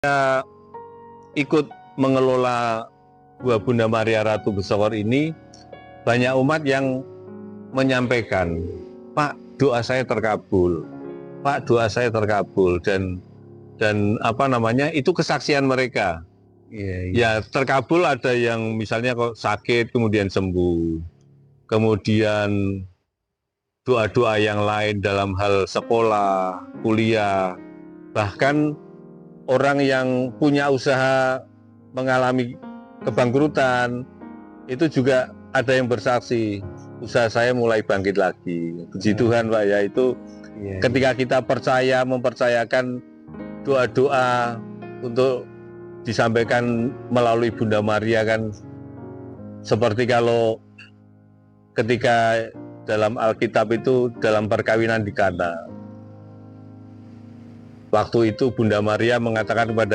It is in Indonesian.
Saya ikut mengelola Gua Bunda Maria Ratu Besowor ini, banyak umat yang menyampaikan, Pak, doa saya terkabul, Pak, doa saya terkabul, dan apa namanya, itu kesaksian mereka. Ya terkabul, ada yang misalnya kok sakit kemudian sembuh, kemudian doa-doa yang lain dalam hal sekolah, kuliah, bahkan orang yang punya usaha mengalami kebangkrutan, itu juga ada yang bersaksi, usaha saya mulai bangkit lagi. Puji Tuhan Pak ya, itu ketika kita percaya, mempercayakan doa-doa untuk disampaikan melalui Bunda Maria, kan seperti kalau ketika dalam Alkitab itu dalam perkawinan di Kana, waktu itu Bunda Maria mengatakan kepada